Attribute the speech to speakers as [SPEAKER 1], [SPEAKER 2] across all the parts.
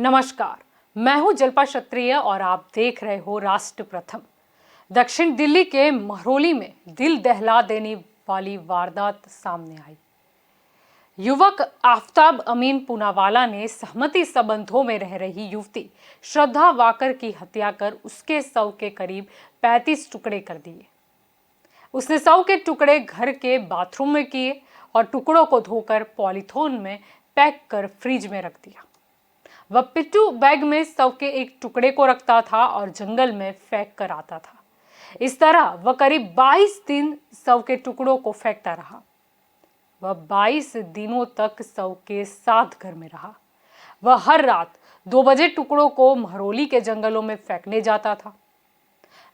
[SPEAKER 1] नमस्कार, मैं हूं जल्पा क्षत्रिय और आप देख रहे हो राष्ट्र प्रथम। दक्षिण दिल्ली के महरौली में दिल दहला देने वाली वारदात सामने आई। युवक आफताब अमीन पूनावाला ने सहमति संबंधों में रह रही युवती श्रद्धा वाकर की हत्या कर उसके शव के करीब 35 टुकड़े कर दिए। उसने शव के टुकड़े घर के बाथरूम में किए और टुकड़ों को धोकर पॉलीथीन में पैक कर फ्रिज में रख दिया। वह पिट्ठू बैग में शव के एक टुकड़े को रखता था और जंगल में फेंक कर आता था। इस तरह वह करीब 22 दिन शव के टुकड़ों को फेंकता रहा। वह 22 दिनों तक शव के साथ घर में रहा। वह हर रात 2 बजे टुकड़ों को महरौली के जंगलों में फेंकने जाता था।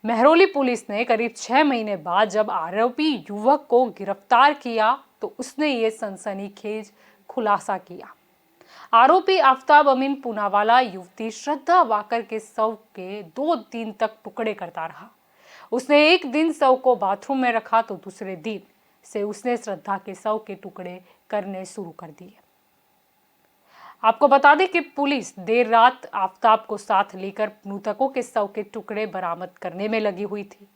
[SPEAKER 1] महरौली पुलिस ने करीब 6 महीने बाद जब आरोपी युवक को गिरफ्तार किया तो उसने ये सनसनीखेज खुलासा किया। आरोपी आफताब अमीन पूनावाला युवती श्रद्धा वाकर के शव के 2 दिन तक टुकड़े करता रहा। उसने एक दिन शव को बाथरूम में रखा तो दूसरे दिन से उसने श्रद्धा के शव के टुकड़े करने शुरू कर दिए। आपको बता दें कि पुलिस देर रात आफताब को साथ लेकर मृतकों के शव के टुकड़े बरामद करने में लगी हुई थी।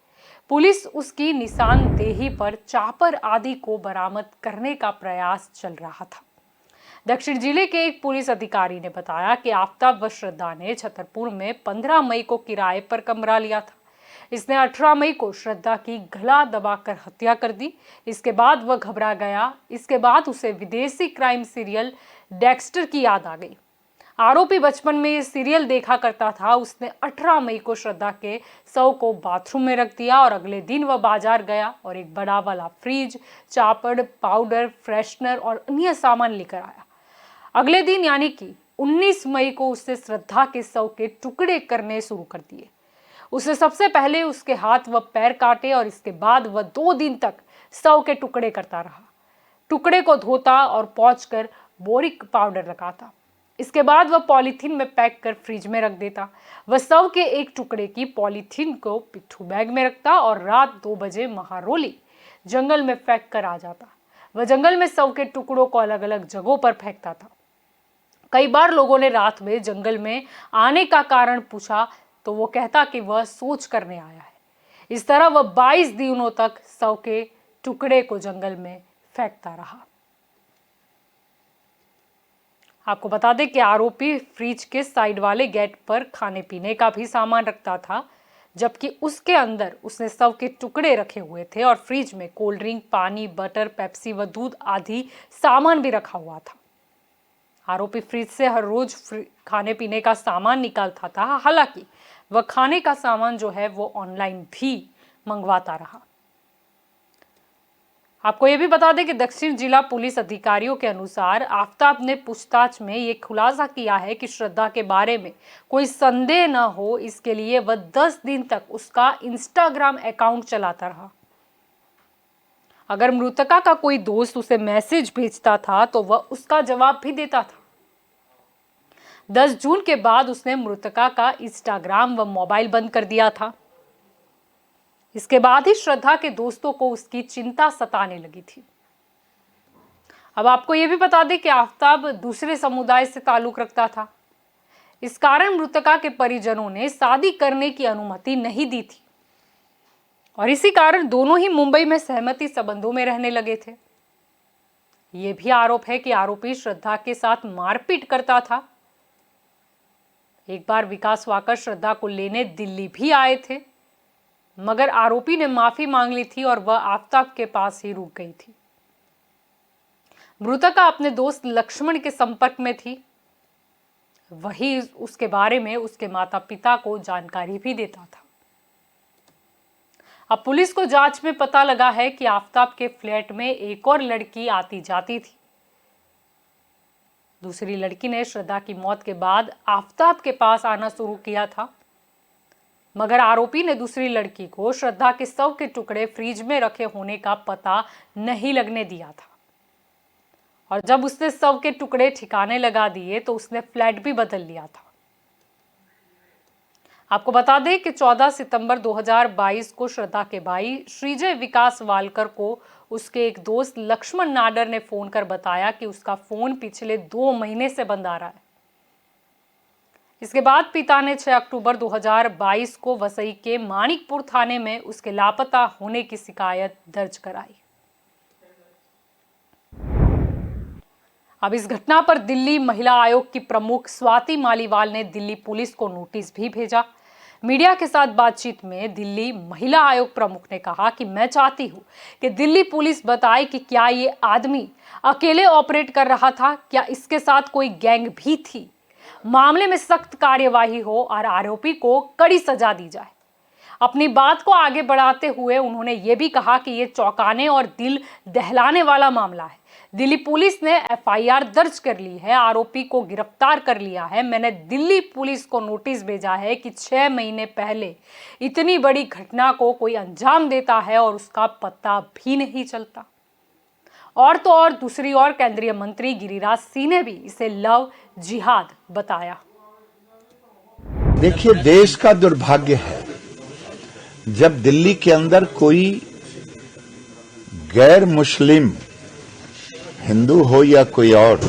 [SPEAKER 1] पुलिस उसकी निशानदेही पर चापर आदि को बरामद करने का प्रयास चल रहा था। दक्षिण जिले के एक पुलिस अधिकारी ने बताया कि आफताब व श्रद्धा ने छतरपुर में 15 मई को किराए पर कमरा लिया था। इसने 18 मई को श्रद्धा की गला दबाकर हत्या कर दी। इसके बाद वह घबरा गया। इसके बाद उसे विदेशी क्राइम सीरियल डेक्स्टर की याद आ गई। आरोपी बचपन में ये सीरियल देखा करता था। उसने 18 मई को श्रद्धा के शव को बाथरूम में रख दिया और अगले दिन वह बाजार गया और एक बड़ा वाला फ्रिज, चापड़, पाउडर, फ्रेशनर और अन्य सामान लेकर आया। अगले दिन यानी कि 19 मई को उसने श्रद्धा के शव के टुकड़े करने शुरू कर दिए। उसने सबसे पहले उसके हाथ व पैर काटे और इसके बाद वह 2 दिन तक शव के टुकड़े करता रहा। टुकड़े को धोता और पोंछकर बोरिक पाउडर लगाता। इसके बाद वह पॉलीथीन में पैक कर फ्रिज में रख देता। वह शव के एक टुकड़े की पॉलीथीन को पिट्ठू बैग में रखता और रात 2 बजे महरौली जंगल में फेंक कर आ जाता। वह जंगल में शव के टुकड़ों को अलग अलग जगहों पर फेंकता था। कई बार लोगों ने रात में जंगल में आने का कारण पूछा तो वो कहता कि वह सोच करने आया है। इस तरह वह 22 दिनों तक शव के टुकड़े को जंगल में फेंकता रहा। आपको बता दें कि आरोपी फ्रिज के साइड वाले गेट पर खाने पीने का भी सामान रखता था, जबकि उसके अंदर उसने शव के टुकड़े रखे हुए थे और फ्रिज में कोल्ड ड्रिंक, पानी, बटर, पेप्सी व दूध आदि सामान भी रखा हुआ था। आरोपी फ्रिज से हर रोज खाने पीने का सामान निकालता था। हालांकि वह खाने का सामान जो है वो ऑनलाइन भी मंगवाता रहा। आपको यह भी बता दें कि दक्षिण जिला पुलिस अधिकारियों के अनुसार आफताब ने पूछताछ में ये खुलासा किया है कि श्रद्धा के बारे में कोई संदेह न हो, इसके लिए वह 10 दिन तक उसका इंस्टाग्राम अकाउंट चलाता रहा। अगर मृतका का कोई दोस्त उसे मैसेज भेजता था तो वह उसका जवाब भी देता था। 10 जून के बाद उसने मृतका का इंस्टाग्राम व मोबाइल बंद कर दिया था। इसके बाद ही श्रद्धा के दोस्तों को उसकी चिंता सताने लगी थी। अब आपको यह भी बता दें कि आफताब दूसरे समुदाय से ताल्लुक रखता था। इस कारण मृतका के परिजनों ने शादी करने की अनुमति नहीं दी थी और इसी कारण दोनों ही मुंबई में सहमति संबंधों में रहने लगे थे। यह भी आरोप है कि आरोपी श्रद्धा के साथ मारपीट करता था। एक बार विकास वाकर श्रद्धा को लेने दिल्ली भी आए थे, मगर आरोपी ने माफी मांग ली थी और वह आफताब के पास ही रुक गई थी। मृतका अपने दोस्त लक्ष्मण के संपर्क में थी। वही उसके बारे में उसके माता पिता को जानकारी भी देता था। अब पुलिस को जांच में पता लगा है कि आफताब के फ्लैट में एक और लड़की आती जाती थी। दूसरी लड़की ने श्रद्धा की मौत के बाद आफताब के पास आना शुरू किया था, मगर आरोपी ने दूसरी लड़की को श्रद्धा के शव के टुकड़े फ्रिज में रखे होने का पता नहीं लगने दिया था और जब उसने शव के टुकड़े ठिकाने लगा दिए तो उसने फ्लैट भी बदल लिया था। आपको बता दें कि 14 सितंबर 2022 को श्रद्धा के भाई श्रीजय विकास वालकर को उसके एक दोस्त लक्ष्मण नाडर ने फोन कर बताया कि उसका फोन पिछले 2 महीने से बंद आ रहा है। इसके बाद पिता ने 6 अक्टूबर 2022 को वसई के मानिकपुर थाने में उसके लापता होने की शिकायत दर्ज कराई। अब इस घटना पर दिल्ली महिला आयोग की प्रमुख स्वाति मालीवाल ने दिल्ली पुलिस को नोटिस भी भेजा। मीडिया के साथ बातचीत में दिल्ली महिला आयोग प्रमुख ने कहा कि मैं चाहती हूं कि दिल्ली पुलिस बताए कि क्या ये आदमी अकेले ऑपरेट कर रहा था, क्या इसके साथ कोई गैंग भी थी। मामले में सख्त कार्यवाही हो और आरोपी को कड़ी सजा दी जाए। अपनी बात को आगे बढ़ाते हुए उन्होंने ये भी कहा कि ये चौंकाने और दिल दहलाने वाला मामला है। दिल्ली पुलिस ने एफआईआर दर्ज कर ली है, आरोपी को गिरफ्तार कर लिया है। मैंने दिल्ली पुलिस को नोटिस भेजा है कि 6 महीने पहले इतनी बड़ी घटना को कोई अंजाम देता है और उसका पता भी नहीं चलता। और तो और दूसरी ओर केंद्रीय मंत्री गिरिराज सिंह ने भी इसे लव जिहाद बताया।
[SPEAKER 2] देखिए, देश का दुर्भाग्य है जब दिल्ली के अंदर कोई गैर मुस्लिम, हिंदू हो या कोई और,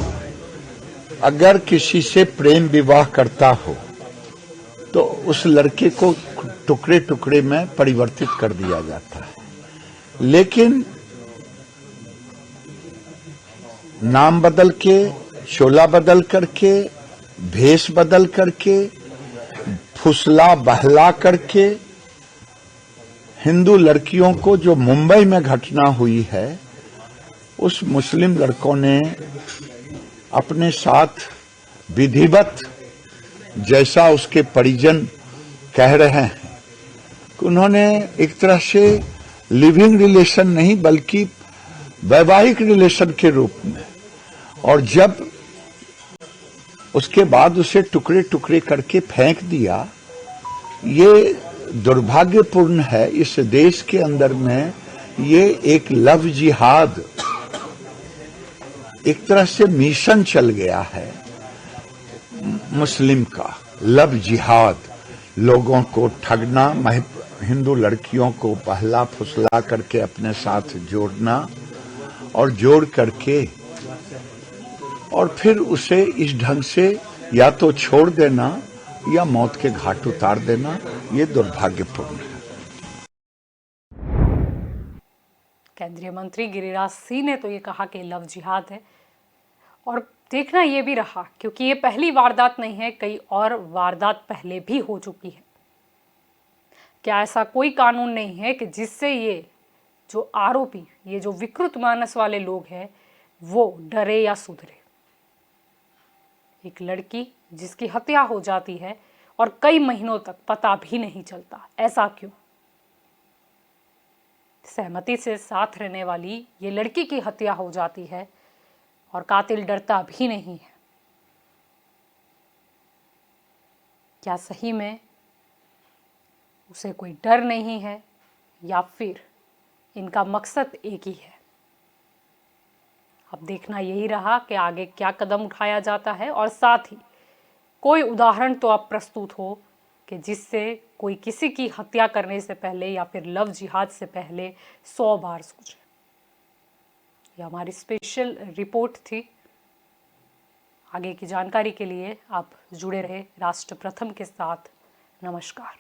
[SPEAKER 2] अगर किसी से प्रेम विवाह करता हो तो उस लड़के को टुकड़े टुकड़े में परिवर्तित कर दिया जाता है। लेकिन नाम बदल के, शोला बदल करके, भेष बदल करके, फुसला बहला करके हिंदू लड़कियों को, जो मुंबई में घटना हुई है, उस मुस्लिम लड़कों ने अपने साथ विधिवत, जैसा उसके परिजन कह रहे हैं कि उन्होंने एक तरह से लिविंग रिलेशन नहीं बल्कि वैवाहिक रिलेशन के रूप में, और जब उसके बाद उसे टुकड़े टुकड़े करके फेंक दिया, ये दुर्भाग्यपूर्ण है। इस देश के अंदर में ये एक लव जिहाद, एक तरह से मिशन चल गया है मुस्लिम का। लव जिहाद, लोगों को ठगना, हिंदू लड़कियों को पहला फुसला करके अपने साथ जोड़ना और जोड़ करके और फिर उसे इस ढंग से या तो छोड़ देना या मौत के घाट उतार देना, ये दुर्भाग्यपूर्ण है।
[SPEAKER 1] केंद्रीय मंत्री गिरिराज सिंह ने तो ये कहा कि लव जिहाद है, और देखना ये भी रहा क्योंकि ये पहली वारदात नहीं है, कई और वारदात पहले भी हो चुकी है। क्या ऐसा कोई कानून नहीं है कि जिससे ये जो आरोपी, ये जो विकृत मानस वाले लोग हैं, वो डरे या सुधरे। एक लड़की जिसकी हत्या हो जाती है और कई महीनों तक पता भी नहीं चलता, ऐसा क्यों? सहमति से साथ रहने वाली ये लड़की की हत्या हो जाती है और कातिल डरता भी नहीं है। क्या सही में उसे कोई डर नहीं है या फिर इनका मकसद एक ही है? अब देखना यही रहा कि आगे क्या कदम उठाया जाता है, और साथ ही कोई उदाहरण तो अब प्रस्तुत हो कि जिससे कोई किसी की हत्या करने से पहले या फिर लव जिहाद से पहले 100 बार सोचे। यह हमारी स्पेशल रिपोर्ट थी। आगे की जानकारी के लिए आप जुड़े रहे राष्ट्र प्रथम के साथ। नमस्कार।